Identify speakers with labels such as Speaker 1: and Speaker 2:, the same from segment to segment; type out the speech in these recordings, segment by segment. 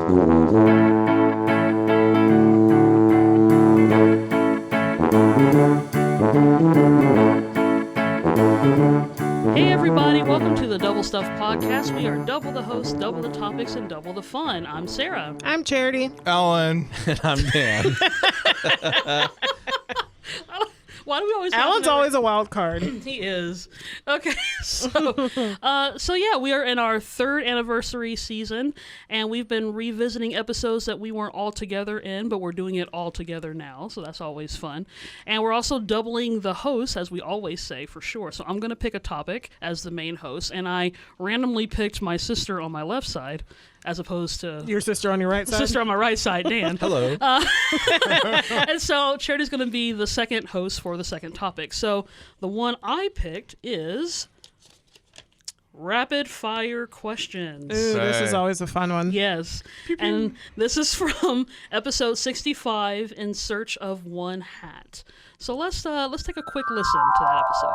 Speaker 1: Hey everybody, welcome to the Double Stuff Podcast. We are double the hosts, double the topics, and double the fun. I'm Sarah.
Speaker 2: I'm Charity.
Speaker 3: Alan.
Speaker 4: And I'm Dan.
Speaker 1: Why do we always?
Speaker 2: Alan's always a wild card.
Speaker 1: He is. Okay, so yeah, we are in our third anniversary season, and we've been revisiting episodes that we weren't all together in, but we're doing it all together now, so that's always fun. And we're also doubling the hosts, as we always say, for sure. So I'm going to pick a topic as the main host, and I randomly picked my sister on my left side, as opposed to
Speaker 2: Your sister on your right side?
Speaker 1: sister on my right side, Dan.
Speaker 4: Hello.
Speaker 1: And so Charity's going to be the second host for the second topic. So the one I picked is rapid fire questions.
Speaker 2: Ooh, this is always a fun one.
Speaker 1: Yes. And this is from episode 65, In Search of One Hat. So let's take a quick listen to that episode.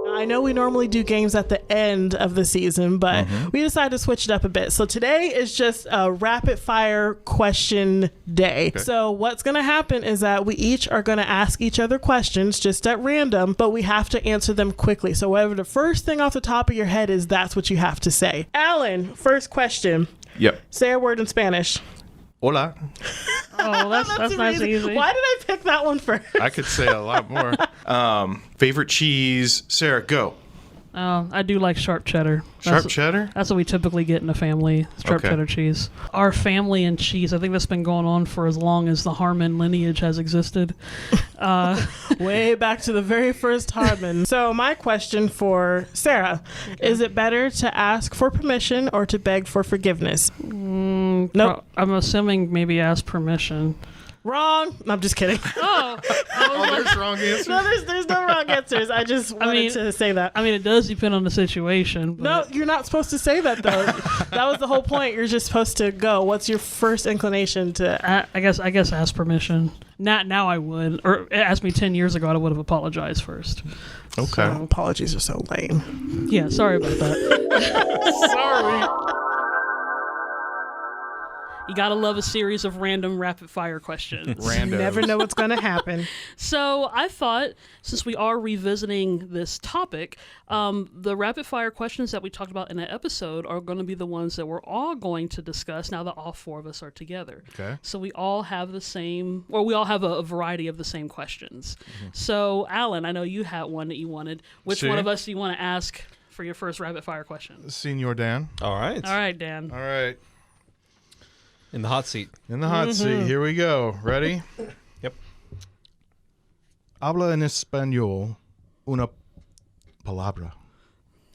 Speaker 2: I know we normally do games at the end of the season, but we decided to switch it up a bit. So today is just a rapid fire question day. Okay. So what's going to happen is that we each are going to ask each other questions just at random, but we have to answer them quickly. So whatever the first thing off the top of your head is, that's what you have to say. Alan, first question.
Speaker 3: Yep.
Speaker 2: Say a word in Spanish.
Speaker 3: Hola.
Speaker 1: Oh, that's nice and easy.
Speaker 2: Why did I pick that one first?
Speaker 3: I could say a lot more. Favorite cheese. Sarah, go.
Speaker 1: I do like sharp cheddar.
Speaker 3: Sharp cheddar?
Speaker 1: That's what we typically get in a family, sharp cheddar cheese. Our family and cheese, I think that's been going on for as long as the Harmon lineage has existed.
Speaker 2: Way back to the very first Harmon. So my question for Sarah, is it better to ask for permission or to beg for forgiveness? Nope.
Speaker 1: I'm assuming maybe ask permission.
Speaker 2: Wrong. No, I'm just kidding.
Speaker 1: Oh,
Speaker 3: There's wrong answer.
Speaker 2: No, there's no wrong answers. I just wanted to say that.
Speaker 1: I mean, it does depend on the situation. But
Speaker 2: No, you're not supposed to say that, though. That was the whole point. You're just supposed to go. What's your first inclination to...
Speaker 1: I guess ask permission. Now I would. Or ask me 10 years ago, I would have apologized first.
Speaker 3: Okay.
Speaker 2: So, apologies are so lame.
Speaker 1: Yeah, sorry about that.
Speaker 3: Sorry.
Speaker 1: You gotta love a series of random rapid fire questions.
Speaker 3: Randos.
Speaker 2: You never know what's going to happen.
Speaker 1: So I thought, since we are revisiting this topic, the rapid fire questions that we talked about in that episode are going to be the ones that we're all going to discuss now that all four of us are together.
Speaker 3: Okay.
Speaker 1: So we all have the same, or we all have a variety of the same questions. So Alan, I know you had one that you wanted. Which one of us do you want to ask for your first rapid fire question?
Speaker 3: Senor Dan.
Speaker 4: All right.
Speaker 1: All right, Dan.
Speaker 3: All right.
Speaker 4: In the hot seat.
Speaker 3: In the hot seat. Here we go. Ready?
Speaker 4: Yep.
Speaker 3: Habla en español una palabra.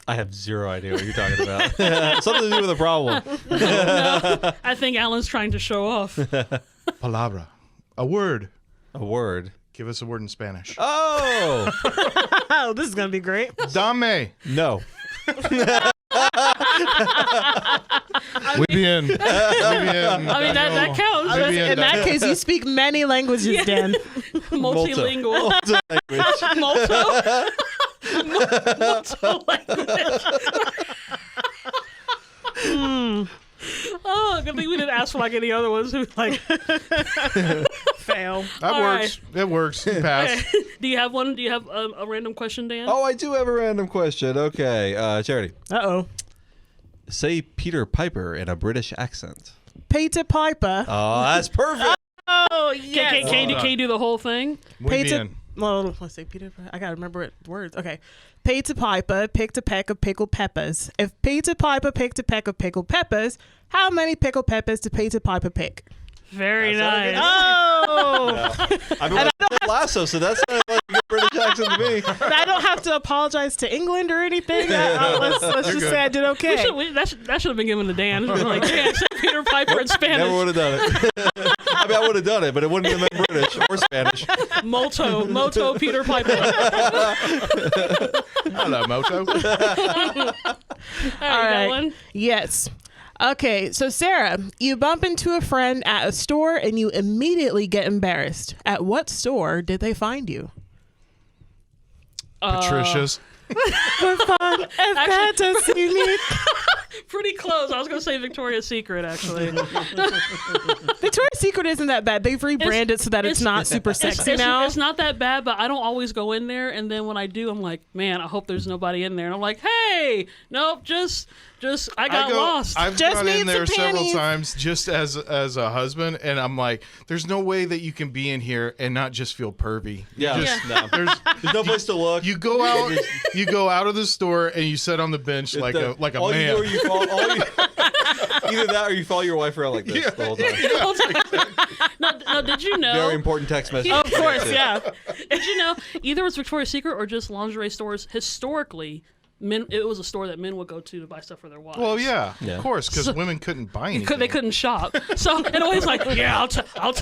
Speaker 4: I have zero idea what you're talking about. Something to do with a problem.
Speaker 1: No, I think Alan's trying to show off.
Speaker 3: Palabra. A word.
Speaker 4: A word.
Speaker 3: Give us a word in Spanish.
Speaker 4: Oh!
Speaker 2: Oh, this is going to be great.
Speaker 3: Dame.
Speaker 4: No.
Speaker 3: Muy bien. Muy bien.
Speaker 1: I mean, that counts.
Speaker 3: Muy bien,
Speaker 2: In that
Speaker 3: Dan.
Speaker 2: case, you speak many languages, Dan.
Speaker 1: Multilingual.
Speaker 4: Multi-language.
Speaker 1: Multo language. Oh, good thing we didn't ask for like any other ones. Like,
Speaker 2: Fail.
Speaker 3: That
Speaker 1: All
Speaker 3: works. It works. You pass.
Speaker 1: do you have one? Do you have a random question, Dan?
Speaker 4: Oh, I do have a random question. Okay. Charity.
Speaker 2: Uh-oh.
Speaker 4: Say Peter Piper in a British accent.
Speaker 2: Peter Piper.
Speaker 4: Oh, that's perfect.
Speaker 2: Oh,
Speaker 1: Can, can you do the whole thing?
Speaker 3: Muy
Speaker 2: Peter.
Speaker 3: bien.
Speaker 2: Well, let's say Peter. I gotta remember it words. Okay. Peter Piper picked a peck of pickled peppers. If Peter Piper picked a peck of pickled peppers, how many pickled peppers did Peter Piper pick?
Speaker 1: Very
Speaker 4: That's
Speaker 1: nice.
Speaker 2: Oh!
Speaker 4: I mean, Lasso, so that's not like a good British accent to me.
Speaker 2: I don't have to apologize to England or anything. Let's just say I did okay.
Speaker 1: That should have been given to Dan. Like, Dan, say Peter Piper in Spanish.
Speaker 4: Never would have done it. I mean, I would have done it, but it wouldn't have been British or Spanish.
Speaker 1: Moto Peter Piper.
Speaker 3: Hello, Moto.
Speaker 1: All right, got one?
Speaker 2: Yes. Okay, so Sarah, you bump into a friend at a store and you immediately get embarrassed. At what store did they find you?
Speaker 3: Patricia's.
Speaker 2: For fun and fantasy.
Speaker 1: Pretty close. I was going to say Victoria's Secret, actually.
Speaker 2: Victoria's Secret isn't that bad. They've rebranded so that it's not super sexy now.
Speaker 1: It's not that bad, but I don't always go in there. And then when I do, I'm like, man, I hope there's nobody in there. And I'm like, hey, nope, just I got lost.
Speaker 3: I've
Speaker 2: Just
Speaker 3: gone in
Speaker 2: need
Speaker 3: there
Speaker 2: some
Speaker 3: several
Speaker 2: panties.
Speaker 3: times just as a husband, and I'm like, there's no way that you can be in here and not just feel pervy.
Speaker 4: Yeah. No.
Speaker 3: There's
Speaker 4: There's no place to look.
Speaker 3: you go out of the store and you sit on the bench like a
Speaker 4: all
Speaker 3: man.
Speaker 4: You do, either that or you follow your wife around like this the whole time.
Speaker 1: No, did you know?
Speaker 4: Very important text message.
Speaker 2: Of course, yeah.
Speaker 1: Did you know either it's Victoria's Secret or just lingerie stores historically? It was a store that men would go to buy stuff for their wives.
Speaker 3: Well, yeah,
Speaker 4: Yeah.
Speaker 3: of course, because women couldn't buy anything.
Speaker 1: They couldn't shop. So and always like, yeah,
Speaker 4: Women
Speaker 1: I'll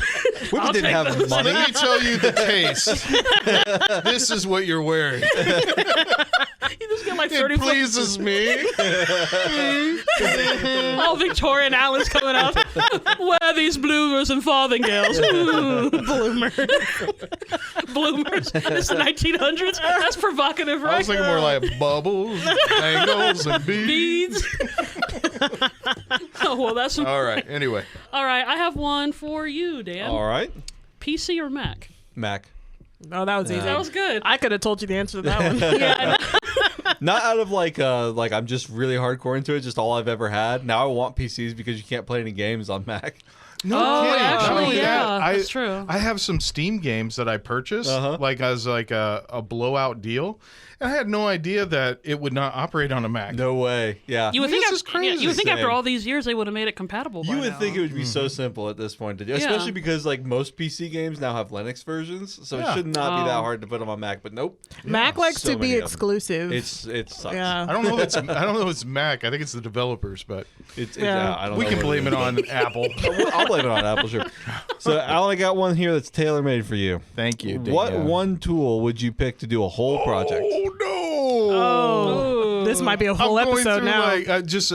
Speaker 4: didn't
Speaker 1: take
Speaker 4: have
Speaker 1: those.
Speaker 4: money.
Speaker 3: Let me tell you the taste. This is what you're wearing.
Speaker 1: You just get like 30
Speaker 3: It pleases me.
Speaker 1: Oh, Victoria and Alice coming out. Wear these bloomers and farthingales. Ooh, bloomers. Bloomers. It's the 1900s. That's provocative, right?
Speaker 3: I was thinking more like bubbles, angles, and beads.
Speaker 1: Beads. Oh, well, that's some.
Speaker 3: All right. Anyway,
Speaker 1: All right, I have one for you, Dan.
Speaker 4: All right.
Speaker 1: PC or Mac?
Speaker 4: Mac.
Speaker 2: Oh, that was easy.
Speaker 1: That was good.
Speaker 2: I could have told you the answer to that one.
Speaker 1: Yeah,
Speaker 4: Not out of like I'm just really hardcore into it, just all I've ever had. Now I want PCs because you can't play any games on Mac.
Speaker 3: no
Speaker 1: Oh,
Speaker 3: kidding.
Speaker 1: actually,
Speaker 3: Not only
Speaker 1: yeah,
Speaker 3: that,
Speaker 1: that's true.
Speaker 3: I have some Steam games that I purchased, like as like a blowout deal. And I had no idea that it would not operate on a Mac.
Speaker 4: No way. Yeah.
Speaker 1: You would
Speaker 3: This
Speaker 1: think,
Speaker 3: is crazy.
Speaker 1: you would think after
Speaker 4: Same.
Speaker 1: all these years they would have made it compatible.
Speaker 4: You
Speaker 1: by
Speaker 4: would
Speaker 1: now.
Speaker 4: think it would be so simple at this point to do, especially because like most PC games now have Linux versions, so
Speaker 3: Yeah.
Speaker 4: it should not be that
Speaker 1: Oh.
Speaker 4: hard to put them on Mac. But nope,
Speaker 2: Mac likes
Speaker 4: So
Speaker 2: to be
Speaker 4: many of 'em.
Speaker 2: exclusive.
Speaker 4: it sucks.
Speaker 2: yeah.
Speaker 3: I don't know if it's Mac. I think it's the developers, but
Speaker 2: Yeah.
Speaker 4: I don't
Speaker 3: we
Speaker 4: know
Speaker 3: can
Speaker 4: what
Speaker 3: blame it
Speaker 4: is.
Speaker 3: on Apple.
Speaker 4: I'll blame it on Apple, sure. So, Alan, I got one here that's tailor made for you.
Speaker 3: Thank you.
Speaker 4: What
Speaker 3: Dan.
Speaker 4: one tool would you pick to do a whole project?
Speaker 3: Oh no!
Speaker 2: Oh, this might be a whole
Speaker 3: I'm going
Speaker 2: episode
Speaker 3: through,
Speaker 2: now.
Speaker 3: Like, just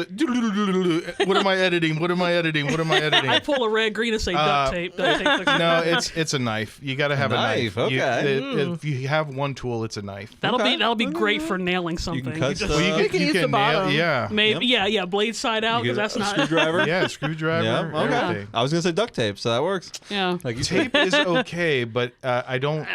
Speaker 3: what am I editing? What am I editing? What am I editing?
Speaker 1: I pull a red, green, and say duct tape. Duct tape.
Speaker 3: No, it's a knife. You got to have a knife.
Speaker 4: knife, okay.
Speaker 3: If you have one tool, it's a knife.
Speaker 1: That'll be great for nailing something.
Speaker 4: cut
Speaker 1: just,
Speaker 4: stuff.
Speaker 3: Well,
Speaker 2: You can use the
Speaker 3: nail.
Speaker 2: bottom.
Speaker 3: Yeah.
Speaker 1: maybe, yeah, blade side out
Speaker 4: You
Speaker 1: because
Speaker 4: get
Speaker 1: that's
Speaker 4: a
Speaker 1: not.
Speaker 4: screwdriver.
Speaker 3: Yeah, screwdriver.
Speaker 4: Yeah, okay.
Speaker 3: Everything.
Speaker 4: I was gonna say duct tape, so that works.
Speaker 1: Yeah.
Speaker 4: Like you said.
Speaker 3: Tape is okay, but I don't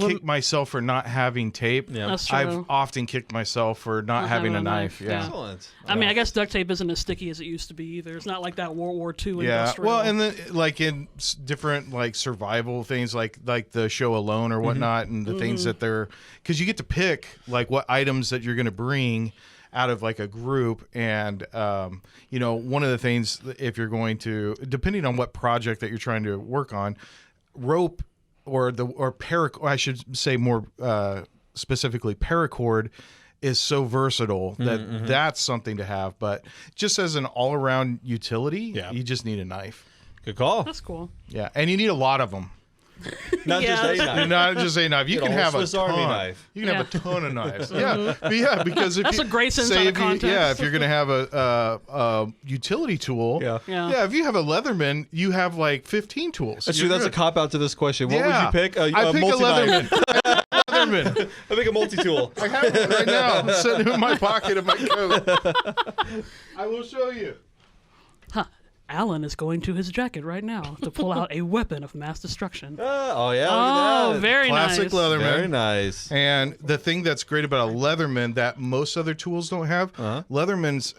Speaker 3: kick myself for not having tape.
Speaker 4: Yeah.
Speaker 1: That's true.
Speaker 3: I've often kicked myself for not having a knife. Yeah.
Speaker 4: Excellent.
Speaker 1: I mean, I guess duct tape isn't as sticky as it used to be either. It's not like that World War II
Speaker 3: Yeah,
Speaker 1: industrial.
Speaker 3: well, and then like in different like survival things, like the show Alone or whatnot, and the things that they're because you get to pick like what items that you're going to bring out of like a group, and one of the things if you're going to, depending on what project that you're trying to work on, rope or I should say more specifically paracord is so versatile that that's something to have. But just as an all-around utility, you just need a knife.
Speaker 4: Good call.
Speaker 1: that's cool.
Speaker 3: Yeah, and you need a lot of them.
Speaker 4: Not just a knife.
Speaker 3: Not just a knife. You
Speaker 4: Get a
Speaker 3: can
Speaker 4: whole
Speaker 3: have a
Speaker 4: Swiss
Speaker 3: ton.
Speaker 4: Army knife.
Speaker 3: You can have a
Speaker 1: Yeah.
Speaker 3: ton of knives. Yeah, because if
Speaker 1: That's
Speaker 3: you,
Speaker 1: a great sense
Speaker 3: say
Speaker 1: out of
Speaker 3: if you-
Speaker 1: context.
Speaker 3: Yeah, if you're gonna have a utility tool.
Speaker 4: Yeah.
Speaker 1: Yeah.
Speaker 3: If you have a Leatherman, you have like 15 tools.
Speaker 4: That's
Speaker 3: You're
Speaker 4: true. That's a
Speaker 3: good.
Speaker 4: cop out to this question. What
Speaker 3: Yeah.
Speaker 4: would you pick?
Speaker 3: I pick a
Speaker 4: multi-knife.
Speaker 3: Leatherman. Leatherman.
Speaker 4: I pick a multi-tool.
Speaker 3: I have it right now, sitting in my pocket of my coat. I will show you.
Speaker 1: Alan is going to his jacket right now to pull out a weapon of mass destruction.
Speaker 4: Oh yeah. Look
Speaker 1: Oh,
Speaker 4: at that.
Speaker 1: very
Speaker 3: Classic
Speaker 1: nice.
Speaker 3: Leatherman.
Speaker 4: Very nice.
Speaker 3: And the thing that's great about a Leatherman that most other tools don't have, Leathermans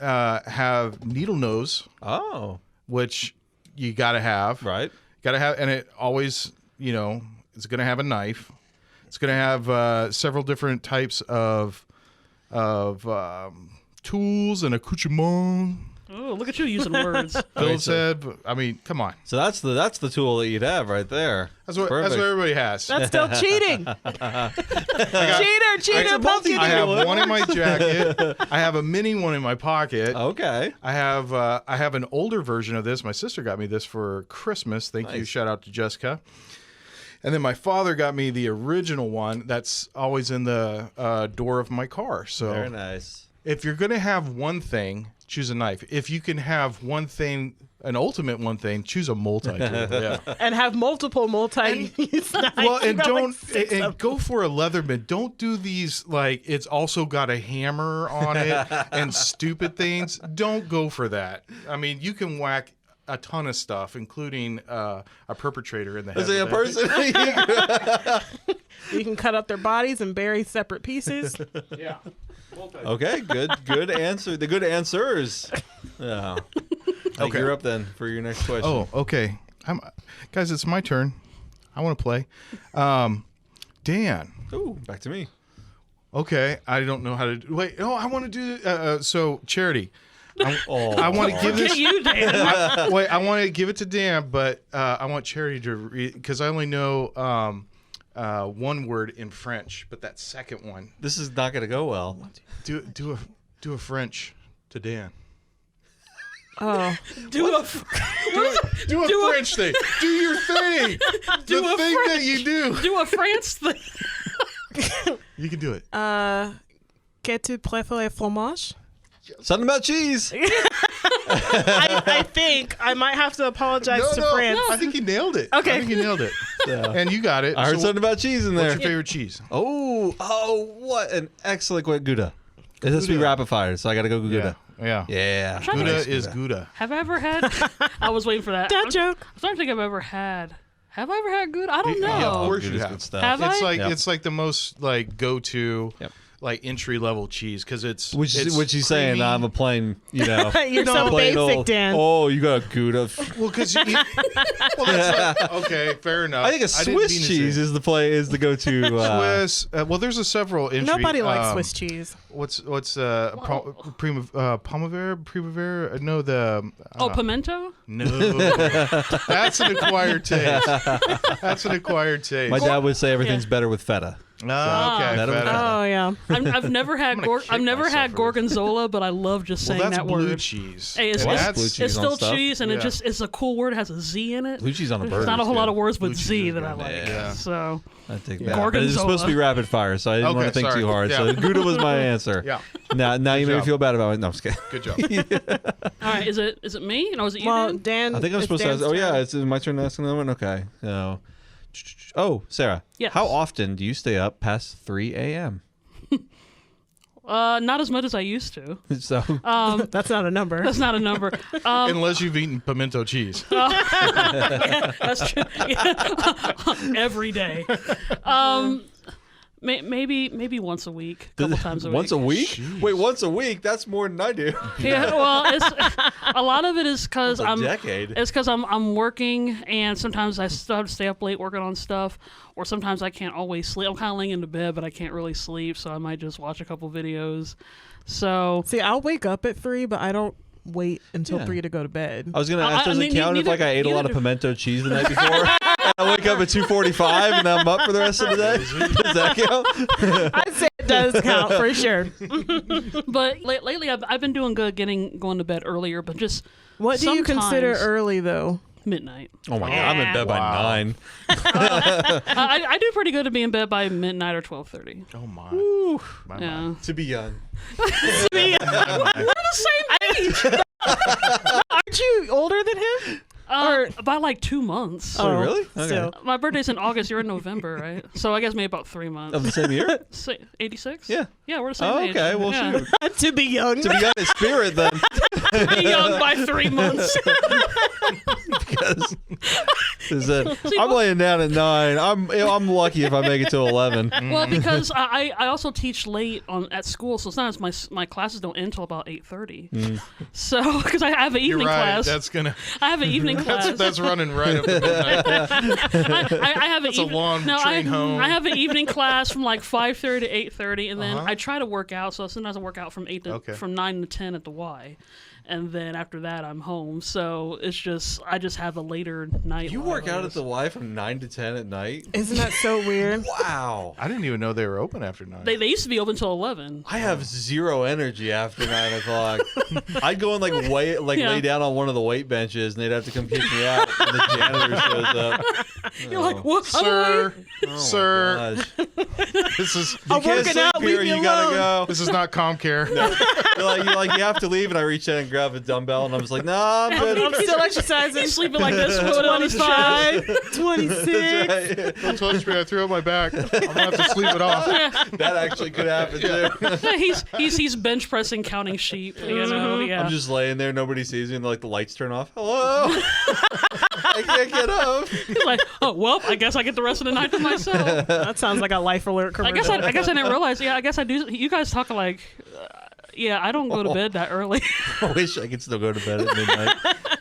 Speaker 3: have needle nose,
Speaker 4: Oh.
Speaker 3: which you got to have.
Speaker 4: Right.
Speaker 3: Got to have, and it always, it's going to have a knife. It's going to have several different types of tools and accoutrement.
Speaker 1: Oh, look at you using words.
Speaker 3: Phil said, I mean, come on.
Speaker 4: So that's the tool that you'd have right there.
Speaker 3: That's what
Speaker 4: Perfect.
Speaker 3: everybody has.
Speaker 2: That's still cheating. Cheater, pumpkin.
Speaker 3: I have one in my jacket. I have a mini one in my pocket.
Speaker 4: Okay.
Speaker 3: I have an older version of this. My sister got me this for Christmas. Thank you.
Speaker 4: Nice.
Speaker 3: Shout out to Jessica. And then my father got me the original one that's always in the door of my car. So
Speaker 4: Very nice.
Speaker 3: if you're gonna have one thing, choose a knife. If you can have one thing, an ultimate one thing, choose a multi-tool. Yeah.
Speaker 2: And have multiple multi-use knives.
Speaker 3: Well, and
Speaker 2: You got,
Speaker 3: don't
Speaker 2: like, six
Speaker 3: and
Speaker 2: of
Speaker 3: go for a Leatherman. Don't do these like it's also got a hammer on it and stupid things. Don't go for that. I mean, you can whack a ton of stuff, including a perpetrator in the head.
Speaker 4: Is he a
Speaker 3: with that.
Speaker 4: person?
Speaker 2: You can cut up their bodies and bury separate pieces.
Speaker 3: Yeah.
Speaker 4: Okay, good answer. The good answers. Yeah.
Speaker 3: Okay.
Speaker 4: You're up then for your next question.
Speaker 3: Oh, okay. Guys, it's my turn. I want to play. Dan.
Speaker 4: Ooh, back to me.
Speaker 3: Okay, I don't know how to do. Wait, I want to do. So charity. I
Speaker 4: Oh,
Speaker 3: want to give
Speaker 1: Look
Speaker 3: this.
Speaker 1: at you, Dan.
Speaker 3: I want to give it to Dan, but I want Charity to read because I only know one word in French, but that second one.
Speaker 4: this is not gonna go well.
Speaker 3: Do a French to Dan.
Speaker 2: Oh.
Speaker 1: Do a
Speaker 3: Do a
Speaker 1: Do a-
Speaker 3: French thing. Do your thing.
Speaker 1: Do
Speaker 3: the
Speaker 1: a
Speaker 3: thing that
Speaker 1: French.
Speaker 3: you do.
Speaker 1: do a France thing.
Speaker 3: You can do it.
Speaker 2: Que tu préfères fromage?
Speaker 4: Something about cheese.
Speaker 2: I think I might have to apologize to France.
Speaker 3: I think he nailed it.
Speaker 2: Okay.
Speaker 3: I think he nailed it.
Speaker 4: Yeah.
Speaker 3: And you got it.
Speaker 4: I heard
Speaker 3: So
Speaker 4: something about cheese in
Speaker 3: what's
Speaker 4: there.
Speaker 3: your favorite cheese?
Speaker 4: Oh, what an excellent question. Gouda. It has to be
Speaker 3: Gouda.
Speaker 4: rapid fire, so I gotta go Gouda.
Speaker 3: Yeah.
Speaker 4: Yeah.
Speaker 3: Gouda
Speaker 4: Nice
Speaker 3: is Gouda.
Speaker 1: Have I ever had? I was waiting for that.
Speaker 2: That joke.
Speaker 1: I'm trying to think if I've ever had. Have I ever had good? I don't know.
Speaker 3: Yeah, of course you
Speaker 4: Gouda's
Speaker 3: have.
Speaker 4: good stuff.
Speaker 1: Have
Speaker 3: It's
Speaker 1: I?
Speaker 3: like
Speaker 4: Yep.
Speaker 3: it's like the most like go to
Speaker 4: Yep.
Speaker 3: like entry level cheese because it's
Speaker 4: Which
Speaker 3: it's
Speaker 4: he's saying
Speaker 3: creamy.
Speaker 4: I'm a plain, you know.
Speaker 2: You're so
Speaker 4: plain
Speaker 2: basic,
Speaker 4: old,
Speaker 2: Dan.
Speaker 4: Oh, you got Gouda.
Speaker 3: Well, because well, that's like, okay, fair enough.
Speaker 4: I think a
Speaker 3: didn't
Speaker 4: Swiss
Speaker 3: mean to
Speaker 4: cheese
Speaker 3: say-
Speaker 4: is the go-to.
Speaker 3: Swiss. Well, there's a several entry.
Speaker 2: Nobody likes Swiss cheese.
Speaker 3: What's Primavera? No, the
Speaker 1: Oh, pimento.
Speaker 3: no. That's an acquired taste. That's an acquired taste.
Speaker 4: My dad would say everything's better with feta.
Speaker 3: Oh, okay.
Speaker 4: That was
Speaker 3: feta.
Speaker 4: feta.
Speaker 2: Oh yeah.
Speaker 1: I've never had
Speaker 3: gonna kick
Speaker 1: I've never
Speaker 3: myself
Speaker 1: had
Speaker 3: for this.
Speaker 1: gorgonzola, but I love just
Speaker 3: Well,
Speaker 1: saying
Speaker 3: that's
Speaker 1: that
Speaker 3: blue
Speaker 1: word.
Speaker 3: cheese.
Speaker 1: Hey, it's,
Speaker 4: It was
Speaker 1: it's,
Speaker 4: blue
Speaker 1: it's
Speaker 4: cheese on
Speaker 1: still
Speaker 4: stuff.
Speaker 1: cheese, and
Speaker 3: Yeah.
Speaker 1: it's a cool word. It has a Z in it.
Speaker 4: Blue cheese on a
Speaker 1: There's
Speaker 4: burger.
Speaker 1: not a whole lot of words
Speaker 3: Blue
Speaker 1: with
Speaker 3: cheese
Speaker 1: Z
Speaker 3: is
Speaker 1: that I
Speaker 3: good.
Speaker 1: like.
Speaker 3: Yeah.
Speaker 1: So
Speaker 4: I take
Speaker 3: Yeah.
Speaker 4: that. But it's supposed to be
Speaker 1: Gorgonzola.
Speaker 4: rapid fire, so I didn't want to
Speaker 3: Okay,
Speaker 4: think
Speaker 3: sorry.
Speaker 4: too hard.
Speaker 3: Yeah.
Speaker 4: So Gouda was my answer.
Speaker 3: Yeah.
Speaker 4: Now you made me
Speaker 3: job.
Speaker 4: feel bad about it. No, I'm just kidding.
Speaker 3: Good job.
Speaker 1: all right, is it me? No, is it you?
Speaker 2: Well,
Speaker 1: Dan?
Speaker 2: Dan.
Speaker 4: I think I'm
Speaker 2: it's
Speaker 4: supposed to ask.
Speaker 2: Dan's
Speaker 4: Oh yeah,
Speaker 2: turn.
Speaker 4: it's my turn to ask another one. Okay. So, oh Sarah,
Speaker 1: Yes.
Speaker 4: how often do you stay up past 3 a.m.?
Speaker 1: Not as much as I used to.
Speaker 4: So
Speaker 2: That's not a number.
Speaker 1: That's not a number.
Speaker 3: Unless you've eaten pimento cheese.
Speaker 1: That's true. Every day. Maybe once a week, a couple times a week.
Speaker 4: once a week? Wait, once a week? That's more than I do.
Speaker 1: Yeah, well, a lot of it is because
Speaker 4: A
Speaker 1: I'm.
Speaker 4: decade.
Speaker 1: It's because I'm working, and sometimes I still have to stay up late working on stuff, or sometimes I can't always sleep. I'm kind of laying into bed, but I can't really sleep, so I might just watch a couple videos. So
Speaker 2: See, I'll wake up at 3, but I don't wait until
Speaker 4: Yeah.
Speaker 2: 3 to go to bed.
Speaker 4: I was gonna ask,
Speaker 1: I
Speaker 4: does it
Speaker 1: mean,
Speaker 4: count if
Speaker 1: neither-
Speaker 4: like I ate a lot of
Speaker 1: neither-
Speaker 4: pimento cheese the night before? And I wake up at 2:45 and I'm up for the rest of the day. Does that count?
Speaker 2: I'd say it does count for sure.
Speaker 1: but lately I've been doing good going to bed earlier, but just
Speaker 2: What do you consider
Speaker 1: sometimes-
Speaker 2: early though?
Speaker 1: midnight.
Speaker 4: Oh my god, I'm in bed by
Speaker 3: Wow.
Speaker 4: 9.
Speaker 1: I do pretty good to be in bed by midnight or 12:30.
Speaker 3: Oh my. My, my.
Speaker 1: Yeah,
Speaker 4: To be young.
Speaker 1: we're the same age.
Speaker 2: Aren't you older than him?
Speaker 1: By like 2 months.
Speaker 4: Oh, really? Okay.
Speaker 2: Still.
Speaker 1: My birthday's in August. You're in November, right? So I guess maybe about 3 months.
Speaker 4: Of the same year?
Speaker 1: 86?
Speaker 4: Yeah.
Speaker 1: Yeah, we're the same
Speaker 4: Oh,
Speaker 1: age.
Speaker 4: okay. Well,
Speaker 1: yeah.
Speaker 4: shoot.
Speaker 2: To be young.
Speaker 4: To be young in spirit, then.
Speaker 1: Be young by 3 months.
Speaker 4: Because I'm laying down at 9. I'm lucky if I make it to 11.
Speaker 1: Well, because I also teach late at school, so sometimes my classes don't end until about 8:30. So because I have an
Speaker 3: You're
Speaker 1: evening
Speaker 3: right.
Speaker 1: class,
Speaker 3: That's gonna.
Speaker 1: I have an evening class.
Speaker 3: That's running right up to midnight.
Speaker 1: I have
Speaker 3: That's a long train home.
Speaker 1: I have an evening class from like 5:30 to 8:30, and then I try to work out. So sometimes I work out from 9 to 10 at the Y, and then after that I'm home. So I just have a later night.
Speaker 4: You work out at the Y from 9 to 10 at night?
Speaker 2: Isn't that so weird?
Speaker 4: Wow.
Speaker 3: I didn't even know they were open after 9.
Speaker 1: They used to be open till 11.
Speaker 4: I have zero energy after 9 o'clock. I'd go and lay down on one of the weight benches, and they'd have to come kick me out. And the janitor shows up.
Speaker 1: You're like, what?
Speaker 3: Sir,
Speaker 4: Oh,
Speaker 3: sir,
Speaker 4: gosh.
Speaker 3: this is
Speaker 4: You can't
Speaker 2: working
Speaker 4: sleep
Speaker 2: out,
Speaker 4: here.
Speaker 2: leave me
Speaker 4: You gotta
Speaker 2: alone.
Speaker 4: go.
Speaker 3: this is not ComCare.
Speaker 4: You're like, you have to leave, and I reach in and grab a dumbbell, and I'm just like, nah, I'm good.
Speaker 2: I'm still exercising.
Speaker 1: He's sleeping like this. Put it on his chest.
Speaker 2: 25, 26.
Speaker 4: That's right.
Speaker 3: Don't touch me. I threw up my back. I'm gonna have to sleep it off.
Speaker 4: That actually could happen too.
Speaker 1: He's bench pressing, counting sheep. You know, yeah.
Speaker 4: I'm just laying there, nobody sees me, and the lights turn off. Hello, I can't get up.
Speaker 1: He's like, oh well, I guess I get the rest of the night to myself.
Speaker 2: That sounds like a Life Alert commercial.
Speaker 1: I guess I didn't realize. Yeah, I guess I do. You guys talk like, yeah, I don't go to bed that early.
Speaker 4: I wish I could still go to bed at midnight.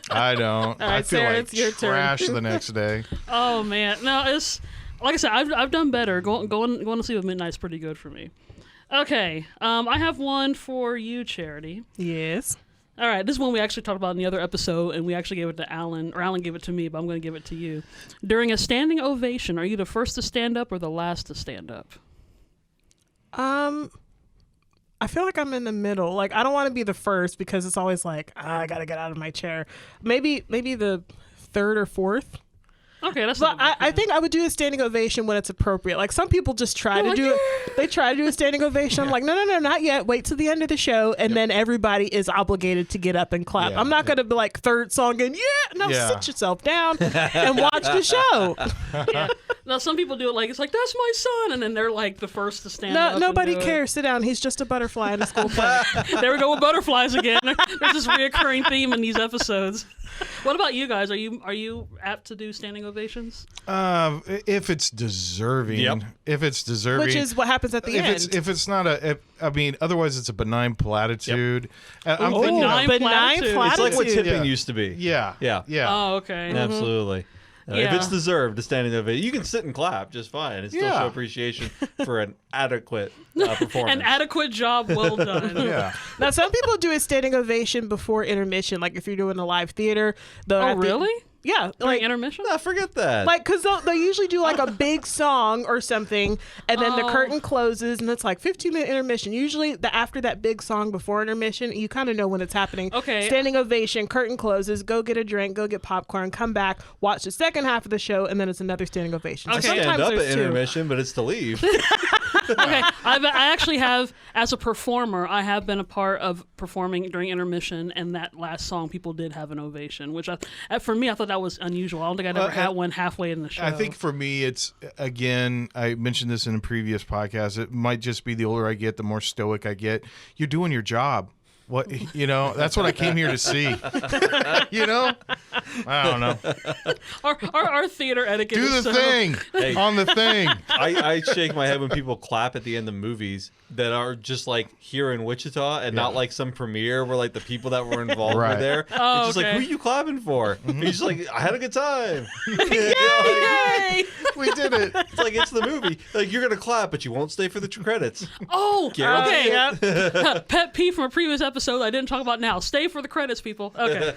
Speaker 3: I don't. I
Speaker 2: right,
Speaker 3: feel
Speaker 2: Sarah,
Speaker 3: like
Speaker 2: it's your turn.
Speaker 3: trash the next day.
Speaker 1: Oh man, no, it's like I said, I've done better. Going to sleep at midnight's pretty good for me. Okay, I have one for you, Charity.
Speaker 2: Yes.
Speaker 1: All right, this is one we actually talked about in the other episode, and we actually gave it to Alan, or Alan gave it to me, but I'm going to give it to you. During a standing ovation, are you the first to stand up or the last to stand up?
Speaker 2: I feel like I'm in the middle. Like, I don't want to be the first because it's always like, I gotta get out of my chair. Maybe the third or fourth.
Speaker 1: Okay, that's
Speaker 2: But
Speaker 1: not
Speaker 2: I think I would do a standing ovation when it's appropriate. Like, some people just try to do it. They try to do a standing ovation. I'm like, no, not yet. Wait till the end of the show, and then everybody is obligated to get up and clap.
Speaker 3: Yeah.
Speaker 2: I'm not going to be like third song and sit yourself down and watch the show.
Speaker 1: Yeah. Now, some people do it like, it's like, that's my son, and then they're like the first to stand up.
Speaker 2: Nobody
Speaker 1: and do it.
Speaker 2: cares. Sit down. He's just a butterfly in a school play.
Speaker 1: There we go with butterflies again. There's this reoccurring theme in these episodes. What about you guys? Are you apt to do standing ovations?
Speaker 3: If it's deserving.
Speaker 4: Yep.
Speaker 3: If it's deserving.
Speaker 2: Which is what happens at the end.
Speaker 3: If it's not otherwise it's a benign platitude. I'm
Speaker 1: Ooh,
Speaker 3: thinking
Speaker 1: benign
Speaker 2: platitude.
Speaker 4: It's like what
Speaker 2: Attitude.
Speaker 4: tipping
Speaker 3: Yeah.
Speaker 4: used to be.
Speaker 3: yeah.
Speaker 4: Yeah.
Speaker 1: Oh, okay.
Speaker 4: Absolutely. If
Speaker 1: Yeah.
Speaker 4: it's deserved, a standing ovation, you can sit and clap just fine and still
Speaker 3: Yeah.
Speaker 4: show appreciation for an adequate performance.
Speaker 1: An adequate job well done.
Speaker 3: Yeah.
Speaker 2: Now, some people do a standing ovation before intermission. Like, if you're doing a live theater.
Speaker 1: Oh, really?
Speaker 2: Yeah.
Speaker 1: During
Speaker 2: Like,
Speaker 1: intermission?
Speaker 4: Nah, forget that.
Speaker 2: Like, because they'll usually do like a big song or something, and then the curtain closes, and it's like 15-minute intermission. Usually, after that big song before intermission, you kind of know when it's happening.
Speaker 1: Okay.
Speaker 2: Standing ovation, curtain closes, go get a drink, go get popcorn, come back, watch the second half of the show, and then it's another standing ovation. So
Speaker 1: Okay.
Speaker 4: Stand
Speaker 2: sometimes
Speaker 4: up at
Speaker 2: there's two.
Speaker 4: intermission, but it's to leave.
Speaker 1: Okay, I actually have, as a performer, I have been a part of performing during intermission, and that last song, people did have an ovation, which for me, I thought that was unusual. I don't think I'd ever had one halfway in the show.
Speaker 3: I think for me, it's, again, I mentioned this in a previous podcast. It might just be the older I get, the more stoic I get. You're doing your job. What, that's what I came here to see. I don't know.
Speaker 1: our theater etiquette
Speaker 3: Do
Speaker 1: is
Speaker 3: the
Speaker 1: so...
Speaker 3: thing
Speaker 4: Hey.
Speaker 3: on the thing.
Speaker 4: I shake my head when people clap at the end of movies that are just like here in Wichita and not like some premiere where like the people that were involved
Speaker 3: Right.
Speaker 4: were there.
Speaker 1: Oh,
Speaker 4: it's just like,
Speaker 1: okay.
Speaker 4: who are you clapping for? He's just like, I had a good time.
Speaker 2: Yay!
Speaker 3: We did it.
Speaker 4: It's like, it's the movie. Like, you're going to clap, but you won't stay for the credits.
Speaker 1: Oh,
Speaker 4: Garrett.
Speaker 1: okay.
Speaker 2: Yep.
Speaker 1: Pet peeve from a previous episode I didn't talk about now. Stay for the credits, people. Okay.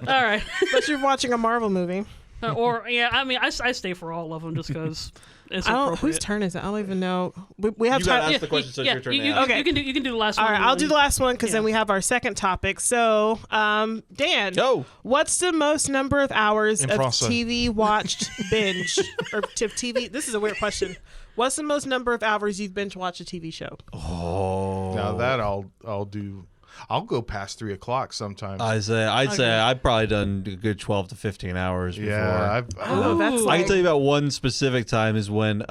Speaker 1: All right.
Speaker 2: But you're watching a Marvel movie.
Speaker 1: I stay for all of them just because it's
Speaker 2: I don't.
Speaker 1: appropriate.
Speaker 2: Whose turn is it? I don't even know. We have
Speaker 4: You gotta
Speaker 2: time.
Speaker 4: ask the question, so it's your turn
Speaker 1: you,
Speaker 4: to
Speaker 1: you,
Speaker 4: ask.
Speaker 2: Okay.
Speaker 1: you can do the last
Speaker 2: All
Speaker 1: one.
Speaker 2: right, I'll do the last one because
Speaker 1: Yeah.
Speaker 2: then we have our second topic. So, Dan,
Speaker 4: Go.
Speaker 2: what's the most number of hours
Speaker 3: In
Speaker 2: of
Speaker 3: France.
Speaker 2: TV watched binge or to TV? This is a weird question. What's the most number of hours you've binge watched a TV show?
Speaker 3: Now that I'll do. I'll go past 3 o'clock sometimes.
Speaker 4: I'd say I've probably done a good 12 to 15 hours before.
Speaker 3: yeah.
Speaker 2: Oh, that's
Speaker 1: Ooh.
Speaker 4: I
Speaker 2: like,
Speaker 4: can tell you about one specific time is when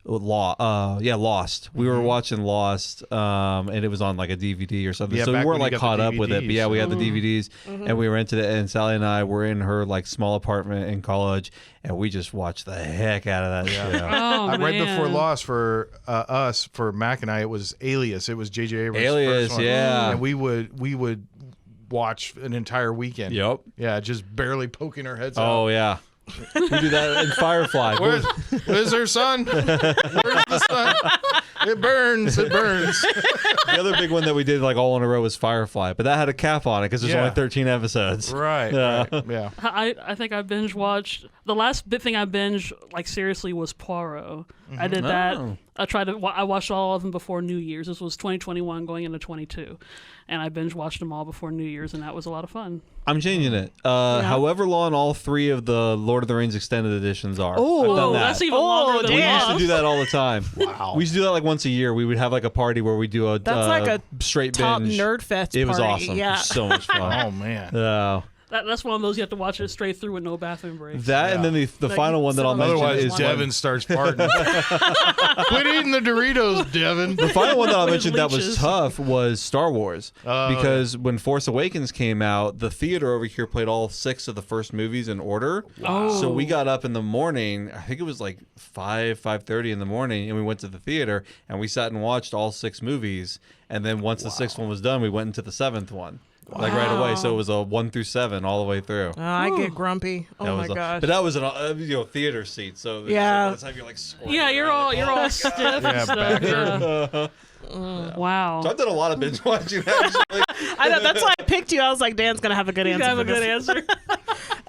Speaker 4: Lost. We were watching Lost, and it was on like a DVD or something.
Speaker 3: Yeah,
Speaker 4: so we
Speaker 3: back
Speaker 4: weren't
Speaker 3: when you
Speaker 4: like
Speaker 3: got the
Speaker 4: caught up with it. But
Speaker 3: DVDs.
Speaker 4: yeah, we had the DVDs, and we rented it. And Sally and I were in her like small apartment in college, and we just watched the heck out of that show.
Speaker 1: Oh,
Speaker 3: Right before
Speaker 1: man.
Speaker 3: Lost for us, for Mac and I, it was Alias. It was J.J. Abrams'
Speaker 4: Alias,
Speaker 3: first one.
Speaker 4: yeah.
Speaker 3: And we would watch an entire weekend.
Speaker 4: Yep.
Speaker 3: Yeah, just barely poking our heads out.
Speaker 4: Oh yeah. We do that in Firefly.
Speaker 3: Where's her son? Where's the son? It burns. It burns.
Speaker 4: The other big one that we did like all in a row was Firefly, but that had a cap on it because there's
Speaker 3: Yeah.
Speaker 4: only 13 episodes.
Speaker 3: Right.
Speaker 4: Yeah.
Speaker 3: Right. Yeah.
Speaker 1: I think I binge watched the last big thing I binged like seriously was Poirot. I did that.
Speaker 4: Oh.
Speaker 1: I watched all of them before New Year's. This was 2021 going into 22, and I binge watched them all before New Year's, and that was a lot of fun.
Speaker 4: I'm changing it. However long all 3 of the Lord of the Rings extended editions are. I've done that.
Speaker 1: That's even longer than
Speaker 4: We
Speaker 2: damn.
Speaker 4: used to do that all the time.
Speaker 3: Wow.
Speaker 4: We used to do that like once a year. We would have like a party where we do a
Speaker 2: That's like a
Speaker 4: straight
Speaker 2: Top
Speaker 4: binge.
Speaker 2: nerd fest.
Speaker 4: It was
Speaker 2: party.
Speaker 4: awesome.
Speaker 2: Yeah.
Speaker 4: So much fun.
Speaker 3: Oh man.
Speaker 4: Yeah.
Speaker 1: That's one of those you have to watch it straight through with no bathroom breaks.
Speaker 4: That and then the
Speaker 1: Like,
Speaker 4: final one that I'll mention
Speaker 3: Otherwise,
Speaker 4: is
Speaker 3: Devin starts partying. Quit eating the Doritos, Devin.
Speaker 4: the final one that I
Speaker 1: With
Speaker 4: mentioned that was
Speaker 1: leeches.
Speaker 4: tough was Star Wars because when Force Awakens came out, the theater over here played all 6 of the first movies in order.
Speaker 1: Wow.
Speaker 4: So we got up in the morning. I think it was like 5:30 in the morning, and we went to the theater and we sat and watched all 6 movies. And then once the 6th one was done, we went into the 7th one. Like right away, so it was a 1 through 7 all the way through.
Speaker 2: I get grumpy. Oh
Speaker 4: That
Speaker 2: my
Speaker 4: was
Speaker 2: gosh.
Speaker 4: But that was an theater seat, so
Speaker 2: Yeah.
Speaker 4: by the time you're like squirming
Speaker 1: Yeah, you're
Speaker 4: around,
Speaker 1: all stiff and stuff.
Speaker 3: back
Speaker 1: Yeah. Wow.
Speaker 4: So I've done a lot of binge watching actually.
Speaker 2: I know, that's why I picked you. I was like, Dan's gonna have a good
Speaker 1: You
Speaker 2: answer.
Speaker 1: have
Speaker 2: for
Speaker 1: a good
Speaker 2: this.
Speaker 1: answer.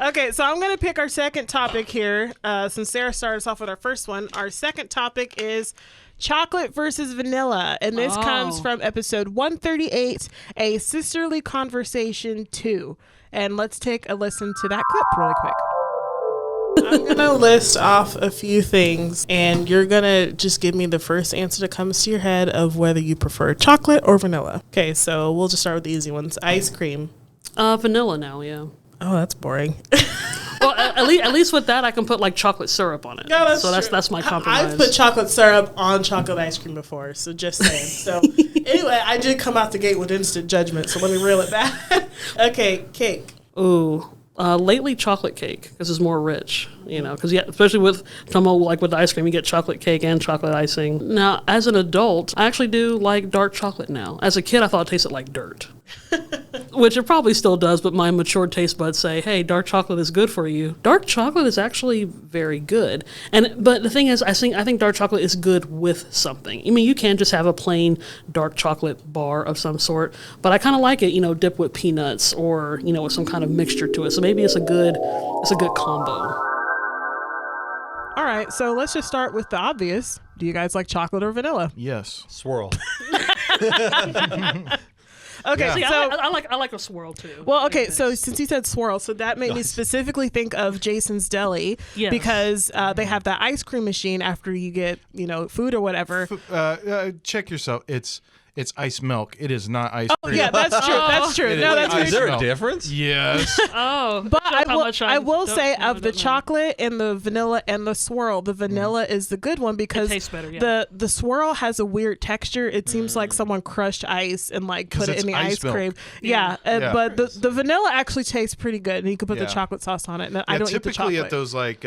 Speaker 2: Okay, so I'm gonna pick our second topic here. Since Sarah started us off with our first one, our second topic is chocolate versus vanilla, and this comes from episode 138, A Sisterly Conversation 2. And let's take a listen to that clip really quick. I'm gonna list off a few things, and you're gonna just give me the first answer that comes to your head of whether you prefer chocolate or vanilla. Okay, so we'll just start with the easy ones. Ice cream.
Speaker 1: Vanilla now, yeah.
Speaker 2: Oh, that's boring.
Speaker 1: Well, at least with that, I can put like chocolate syrup on it.
Speaker 2: Yeah,
Speaker 1: so
Speaker 2: true.
Speaker 1: that's my compromise.
Speaker 2: I've put chocolate syrup on chocolate ice cream before, so just saying. So anyway, I did come out the gate with instant judgment, so let me reel it back. Okay, cake.
Speaker 1: Ooh. Lately, chocolate cake because it's more rich, because especially with like with the ice cream, you get chocolate cake and chocolate icing. Now, as an adult, I actually do like dark chocolate now. As a kid, I thought it tasted like dirt, which it probably still does, but my mature taste buds say, hey, dark chocolate is good for you. Dark chocolate is actually very good. But the thing is, I think dark chocolate is good with something. I mean, you can just have a plain dark chocolate bar of some sort, but I kind of like it, dipped with peanuts or, with some kind of mixture to it. So maybe it's a good combo.
Speaker 2: All right, so let's just start with the obvious. Do you guys like chocolate or vanilla?
Speaker 3: Yes.
Speaker 4: Swirl.
Speaker 2: Okay,
Speaker 1: See,
Speaker 2: so
Speaker 1: I like a swirl too.
Speaker 2: well, okay, so since you said swirl, so that made me specifically think of Jason's Deli
Speaker 1: Yes.
Speaker 2: because they have that ice cream machine after you get, food or whatever.
Speaker 3: Check yourself. It's ice milk. It is not ice
Speaker 2: Oh,
Speaker 3: cream.
Speaker 2: yeah, that's true. That's true.
Speaker 3: It
Speaker 2: No,
Speaker 3: is
Speaker 2: that's
Speaker 3: ice
Speaker 2: very
Speaker 4: Is there
Speaker 2: true.
Speaker 4: a difference?
Speaker 3: Yes.
Speaker 1: Oh,
Speaker 2: But
Speaker 1: shows how much
Speaker 2: I will
Speaker 1: don't
Speaker 2: say
Speaker 1: know
Speaker 2: of the
Speaker 1: that much.
Speaker 2: chocolate and the vanilla and the swirl, the vanilla is the good one because
Speaker 1: tastes better, yeah.
Speaker 2: the swirl has a weird texture. It seems like someone crushed ice and like
Speaker 3: 'Cause
Speaker 2: put it
Speaker 3: it's
Speaker 2: in the
Speaker 3: ice
Speaker 2: ice
Speaker 3: milk.
Speaker 2: cream. Yeah,
Speaker 3: Yeah.
Speaker 2: but the vanilla actually tastes pretty good, and you can put the
Speaker 3: Yeah.
Speaker 2: chocolate sauce on it. And I
Speaker 3: Yeah,
Speaker 2: don't eat the
Speaker 3: typically
Speaker 2: chocolate.
Speaker 3: at those like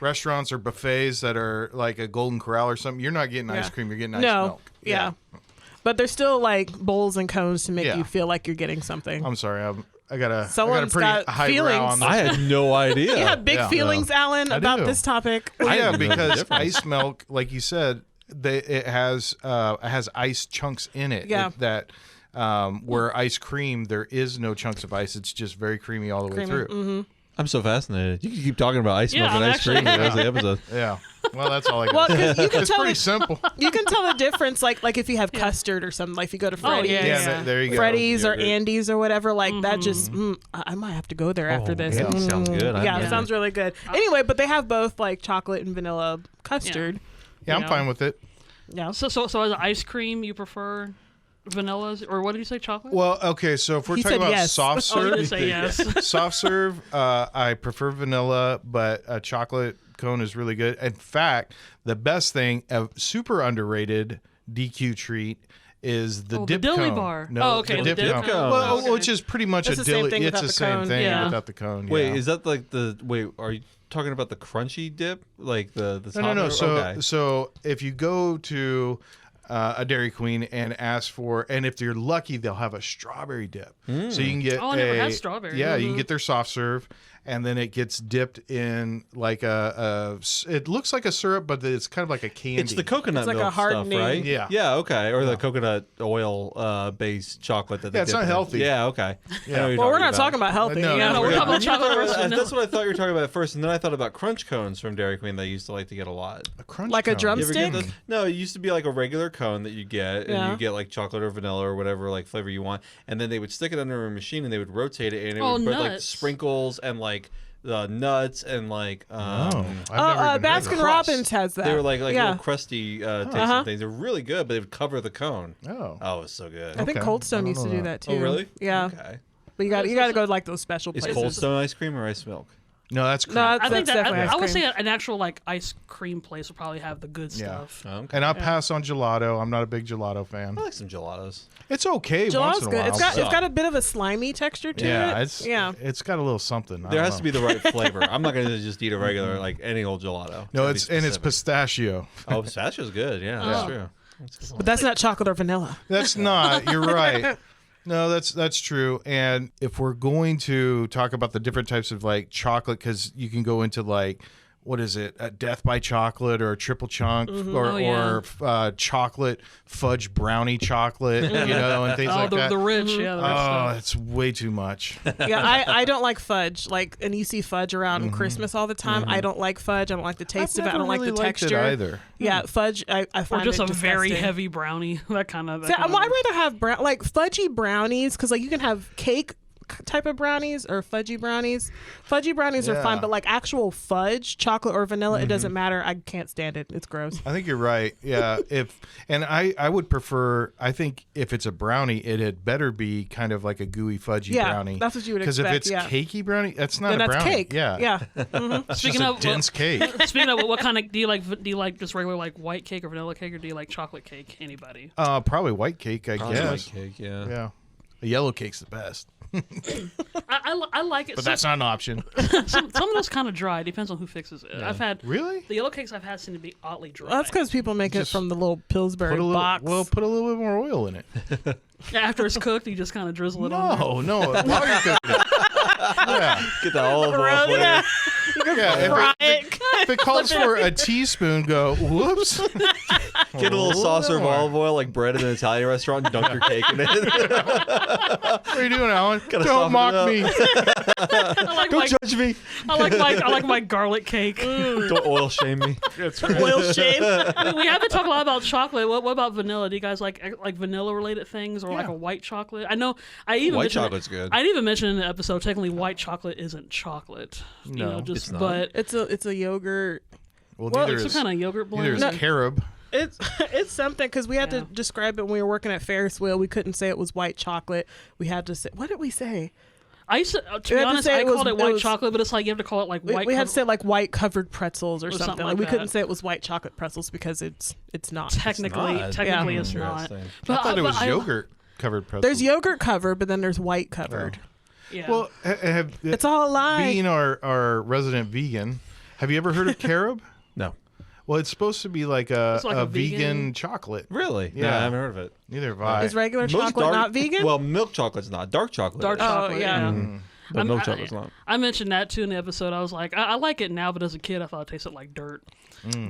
Speaker 3: restaurants or buffets that are like a Golden Corral or something, you're not getting ice
Speaker 2: Yeah.
Speaker 3: cream. You're getting ice
Speaker 2: no,
Speaker 3: milk.
Speaker 2: yeah. But there's still like bowls and cones to make
Speaker 3: Yeah.
Speaker 2: you feel like you're getting something.
Speaker 3: I'm sorry. I got a
Speaker 2: Someone's
Speaker 3: pretty
Speaker 2: got
Speaker 3: high
Speaker 2: feelings.
Speaker 3: brow on this.
Speaker 4: I had no idea.
Speaker 2: you have big
Speaker 3: Yeah.
Speaker 2: feelings, Alan,
Speaker 3: I
Speaker 2: about
Speaker 3: do.
Speaker 2: this topic.
Speaker 3: Oh, yeah,
Speaker 4: didn't know the
Speaker 3: because
Speaker 4: difference.
Speaker 3: ice milk, like you said, it has ice chunks in it.
Speaker 2: Yeah.
Speaker 3: Where ice cream, there is no chunks of ice. It's just very creamy all the way
Speaker 2: Creamy.
Speaker 3: through.
Speaker 4: I'm so fascinated. You can keep talking about ice
Speaker 1: Yeah,
Speaker 4: milk and
Speaker 1: I'm
Speaker 4: ice cream
Speaker 1: actually-
Speaker 4: the rest of the episode.
Speaker 3: Yeah. Well, that's all I got.
Speaker 2: Well, 'cause you can
Speaker 3: it's
Speaker 2: tell
Speaker 3: pretty
Speaker 2: the-
Speaker 3: simple.
Speaker 2: You can tell the difference, like if you have custard or something. Like if you go to Freddy's,
Speaker 1: yeah,
Speaker 3: Yeah, there you go.
Speaker 2: Freddy's or
Speaker 4: Yogurt.
Speaker 2: Andy's or whatever, like that. Just I might have to go there after this.
Speaker 4: yeah, sounds good.
Speaker 2: Yeah,
Speaker 4: I'm
Speaker 2: it
Speaker 4: in.
Speaker 2: sounds really good. Anyway, but they have both like chocolate and vanilla custard.
Speaker 3: Yeah, I'm
Speaker 2: you know.
Speaker 3: fine with it.
Speaker 2: Yeah.
Speaker 1: So as ice cream, you prefer vanillas, or what did you say, chocolate?
Speaker 3: Well, okay, so if we're
Speaker 2: He
Speaker 3: talking
Speaker 2: said
Speaker 3: about
Speaker 2: yes.
Speaker 3: soft
Speaker 1: Oh, you
Speaker 3: serve,
Speaker 1: did say yes.
Speaker 3: soft serve, I prefer vanilla, but a chocolate cone is really good. In fact, the best thing, a super underrated DQ treat is the
Speaker 1: Oh, the
Speaker 3: dip
Speaker 1: dilly
Speaker 3: cone.
Speaker 1: bar.
Speaker 3: No,
Speaker 1: Oh, okay,
Speaker 3: the
Speaker 1: the
Speaker 3: dip,
Speaker 1: dip
Speaker 3: cone.
Speaker 4: cone.
Speaker 3: Well,
Speaker 1: Okay.
Speaker 3: which is pretty much
Speaker 2: It's
Speaker 3: a
Speaker 2: the same
Speaker 3: dilly.
Speaker 2: thing
Speaker 3: It's
Speaker 2: without
Speaker 3: the
Speaker 2: the
Speaker 3: same
Speaker 2: cone.
Speaker 3: thing
Speaker 1: Yeah.
Speaker 3: without the cone.
Speaker 4: Wait,
Speaker 3: yeah.
Speaker 4: is that like are you talking about the crunchy dip? Like the
Speaker 3: No.
Speaker 4: top?
Speaker 3: So
Speaker 4: Okay.
Speaker 3: so if you go to a Dairy Queen and ask for, and if you're lucky, they'll have a strawberry dip. So you can get
Speaker 1: Oh, I never had strawberry.
Speaker 3: Yeah, you can get their soft serve, and then it gets dipped in like it looks like a syrup, but it's kind of like a candy.
Speaker 4: It's the coconut
Speaker 2: It's like
Speaker 4: milk
Speaker 2: a hardening.
Speaker 4: stuff, right?
Speaker 3: Yeah.
Speaker 4: Yeah, okay. Or the coconut oil based chocolate that they
Speaker 3: it's
Speaker 4: dip
Speaker 3: not
Speaker 4: in.
Speaker 3: healthy.
Speaker 4: Yeah, okay.
Speaker 3: Yeah.
Speaker 4: I know what you're
Speaker 2: Well, we're not talking about healthy.
Speaker 3: No,
Speaker 2: yeah,
Speaker 3: no,
Speaker 1: we're
Speaker 3: yeah.
Speaker 1: talking about chocolate versus vanilla.
Speaker 4: That's what I thought you were talking about at first, and then I thought about crunch cones from Dairy Queen that I used to like to get a lot.
Speaker 3: A crunch
Speaker 2: Like a
Speaker 3: cone.
Speaker 4: You ever
Speaker 2: drumstick?
Speaker 4: get those? No, it used to be like a regular cone that you get, and
Speaker 2: Yeah.
Speaker 4: you get like chocolate or vanilla or whatever like flavor you want, and then they would stick it under a machine and they would rotate it, and it
Speaker 1: Oh,
Speaker 4: would put like
Speaker 1: nuts.
Speaker 4: sprinkles and like the nuts and like
Speaker 3: Oh, I've never even heard of
Speaker 2: Baskin
Speaker 3: that.
Speaker 2: Robbins has that.
Speaker 4: they were like
Speaker 2: yeah.
Speaker 4: little crusty tasting
Speaker 2: Uh-huh.
Speaker 4: things. They're really good, but they would cover the cone.
Speaker 3: Oh.
Speaker 4: Oh, it's so good.
Speaker 2: I think
Speaker 3: Okay.
Speaker 2: Cold
Speaker 3: I
Speaker 2: Stone
Speaker 3: don't
Speaker 2: used to
Speaker 3: know
Speaker 2: do
Speaker 3: that.
Speaker 2: that too.
Speaker 4: Oh, really?
Speaker 2: Yeah,
Speaker 4: Okay.
Speaker 2: but you got to go to like those special
Speaker 4: Is
Speaker 2: places.
Speaker 4: Cold Stone ice cream or ice milk?
Speaker 3: No, that's cream.
Speaker 2: No,
Speaker 1: I think
Speaker 2: that's
Speaker 1: that
Speaker 2: definitely
Speaker 1: I would
Speaker 2: ice
Speaker 1: say
Speaker 2: cream.
Speaker 1: an actual like ice cream place would probably have the good
Speaker 3: Yeah.
Speaker 1: stuff.
Speaker 4: Oh, okay.
Speaker 3: And I'll pass on gelato. I'm not a big gelato fan.
Speaker 4: I like some gelatos.
Speaker 3: It's okay once
Speaker 2: Gelato's
Speaker 3: in a
Speaker 2: good.
Speaker 3: while.
Speaker 2: It's got a bit of a slimy texture to
Speaker 3: yeah,
Speaker 2: it.
Speaker 3: it's got a little something.
Speaker 4: There has to be the right flavor. I'm not going to just eat a regular like any old gelato.
Speaker 3: No,
Speaker 4: Gotta be
Speaker 3: it's
Speaker 4: specific.
Speaker 3: pistachio.
Speaker 4: Oh, pistachio's good. Yeah, that's true. That's a good one.
Speaker 2: But that's not chocolate or vanilla.
Speaker 3: That's not. You're right. No, that's true. And if we're going to talk about the different types of like chocolate, because you can go into like, what is it, a death by chocolate or a triple chunk
Speaker 1: Oh, yeah.
Speaker 3: or chocolate fudge brownie chocolate, you know, and things
Speaker 1: Oh,
Speaker 3: like that.
Speaker 1: the rich, yeah. The rich
Speaker 3: Oh,
Speaker 1: stuff.
Speaker 3: it's way too much.
Speaker 2: Yeah, I don't like fudge. Like, and you see fudge around in Christmas all the time. I don't like fudge. I don't like the taste of it. I don't like the texture
Speaker 3: either.
Speaker 2: Yeah, fudge. I
Speaker 1: Or
Speaker 2: find
Speaker 1: just
Speaker 2: it
Speaker 1: a very
Speaker 2: disgusting.
Speaker 1: heavy brownie. That kind of.
Speaker 2: See, I'd rather have like fudgy brownies because like you can have cake type of brownies or fudgy brownies. Fudgy brownies are fine,
Speaker 3: Yeah.
Speaker 2: but like actual fudge, chocolate or vanilla, it doesn't matter. I can't stand it. It's gross.
Speaker 3: I think you're right. Yeah. I would prefer, I think if it's a brownie, it had better be kind of like a gooey fudgy
Speaker 2: Yeah,
Speaker 3: brownie.
Speaker 2: that's what you would
Speaker 3: Because if
Speaker 2: expect,
Speaker 3: it's
Speaker 2: yeah.
Speaker 3: cakey brownie, that's not
Speaker 2: Then
Speaker 3: a
Speaker 2: that's
Speaker 3: brownie.
Speaker 2: cake.
Speaker 3: Yeah.
Speaker 2: Yeah.
Speaker 3: It's
Speaker 1: Speaking
Speaker 3: just a
Speaker 1: of-
Speaker 3: dense cake.
Speaker 1: Speaking of what kind of do you like? Do you like just regular like white cake or vanilla cake, or do you like chocolate cake? Anybody?
Speaker 3: Probably white cake, I
Speaker 4: Probably
Speaker 3: guess.
Speaker 4: like cake, yeah.
Speaker 3: Yeah. A yellow cake's the best.
Speaker 1: I like it.
Speaker 3: But that's not an option.
Speaker 1: some of those kind of dry. Depends on who fixes it. I've had
Speaker 3: Really?
Speaker 1: the yellow cakes I've had seem to be oddly dry.
Speaker 2: That's because people make it from the little Pillsbury
Speaker 3: Put a little,
Speaker 2: box.
Speaker 3: well, put a little bit more oil in it.
Speaker 1: After it's cooked, you just kind of drizzle it on.
Speaker 3: No, no. While you're cooking it. Yeah.
Speaker 4: Get the olive oil
Speaker 2: Gross,
Speaker 4: flavor.
Speaker 2: yeah.
Speaker 3: Yeah. If it calls for a teaspoon, go, whoops.
Speaker 4: Get a little saucer of olive oil like bread in an Italian restaurant and dunk your cake in it.
Speaker 3: What are you doing, Alan?
Speaker 4: Gotta
Speaker 3: Don't
Speaker 4: soften
Speaker 3: mock
Speaker 4: it
Speaker 3: me.
Speaker 1: I like
Speaker 4: Don't judge me.
Speaker 1: I like my garlic cake.
Speaker 4: Don't oil shame me.
Speaker 3: That's right.
Speaker 2: Oil shave.
Speaker 1: We haven't talked a lot about chocolate. What about vanilla? Do you guys like vanilla related things or like
Speaker 3: Yeah.
Speaker 1: a white chocolate? I know I even
Speaker 4: White
Speaker 1: mentioned-
Speaker 4: chocolate's good.
Speaker 1: I didn't even mention in the episode. Technically, white chocolate isn't chocolate. You
Speaker 3: No,
Speaker 1: know, just
Speaker 4: it's not.
Speaker 1: but
Speaker 2: It's a yogurt.
Speaker 3: Well,
Speaker 2: Well,
Speaker 3: neither
Speaker 1: it's
Speaker 3: is,
Speaker 1: some kind of yogurt blend.
Speaker 3: neither is carob.
Speaker 2: It's something because we had
Speaker 1: Yeah.
Speaker 2: to describe it when we were working at Ferris wheel. We couldn't say it was white chocolate. We had to say, what did we say?
Speaker 1: I used to, to
Speaker 2: We
Speaker 1: be
Speaker 2: had to
Speaker 1: honest,
Speaker 2: say
Speaker 1: I
Speaker 2: it was-
Speaker 1: called it
Speaker 2: it
Speaker 1: white
Speaker 2: was-
Speaker 1: chocolate, but it's like you have to call it like white.
Speaker 2: We had to
Speaker 1: cover-
Speaker 2: say like white covered pretzels or something.
Speaker 1: something
Speaker 2: Like
Speaker 1: like
Speaker 2: we couldn't
Speaker 1: that.
Speaker 2: say it was white chocolate pretzels because it's not.
Speaker 1: technically,
Speaker 4: not.
Speaker 1: technically,
Speaker 2: Yeah.
Speaker 1: it's not.
Speaker 4: Interesting.
Speaker 1: But
Speaker 3: I thought it was
Speaker 1: but
Speaker 3: yogurt covered pretzels.
Speaker 2: There's yogurt covered, but then there's white covered.
Speaker 1: Yeah.
Speaker 3: Well, have
Speaker 2: It's all a lie.
Speaker 3: being our resident vegan, have you ever heard of carob?
Speaker 4: No.
Speaker 3: Well, it's supposed to be like a,
Speaker 1: It's like
Speaker 3: a
Speaker 1: a
Speaker 3: vegan
Speaker 1: vegan-
Speaker 3: chocolate.
Speaker 4: Really?
Speaker 3: Yeah.
Speaker 4: No, I haven't heard of it.
Speaker 3: Neither have I.
Speaker 2: Is regular
Speaker 4: Most
Speaker 2: chocolate
Speaker 4: dark-
Speaker 2: not vegan?
Speaker 4: Well, milk chocolate's not. Dark chocolate.
Speaker 1: dark
Speaker 4: is.
Speaker 1: chocolate.
Speaker 2: yeah.
Speaker 4: But milk chocolate's not.
Speaker 1: I mentioned that too in the episode. I was like, I like it now, but as a kid, I thought it tasted like dirt.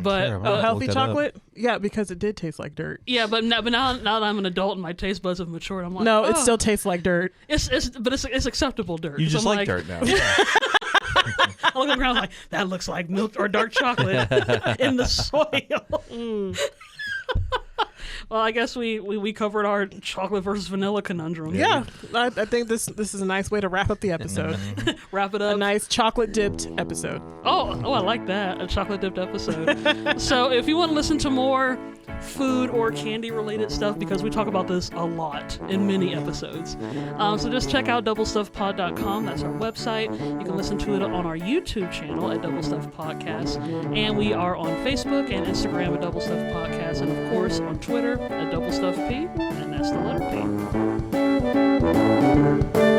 Speaker 1: But
Speaker 4: terrible.
Speaker 2: Oh,
Speaker 4: Look
Speaker 2: healthy
Speaker 4: that up.
Speaker 2: chocolate? Yeah, because it did taste like dirt.
Speaker 1: yeah, but now that I'm an adult and my taste buds have matured, I'm like,
Speaker 2: No, it
Speaker 1: oh,
Speaker 2: still tastes like dirt.
Speaker 1: it's acceptable dirt.
Speaker 4: You
Speaker 1: So
Speaker 4: just
Speaker 1: I'm
Speaker 4: like dirt now.
Speaker 1: I look around like that looks like milk or dark chocolate in the soil. Well, I guess we covered our chocolate versus vanilla conundrum.
Speaker 2: Yeah, I think this is a nice way to wrap up the episode.
Speaker 1: Wrap it
Speaker 2: A
Speaker 1: up.
Speaker 2: nice chocolate dipped episode.
Speaker 1: Oh, I like that. A chocolate dipped episode. So if you want to listen to more food or candy related stuff, because we talk about this a lot in many episodes. So just check out doublestuffpod.com. That's our website. You can listen to it on our YouTube channel at Double Stuff Podcast. And we are on Facebook and Instagram at Double Stuff Podcast. And of course on Twitter at Double Stuff P. And that's the letter P.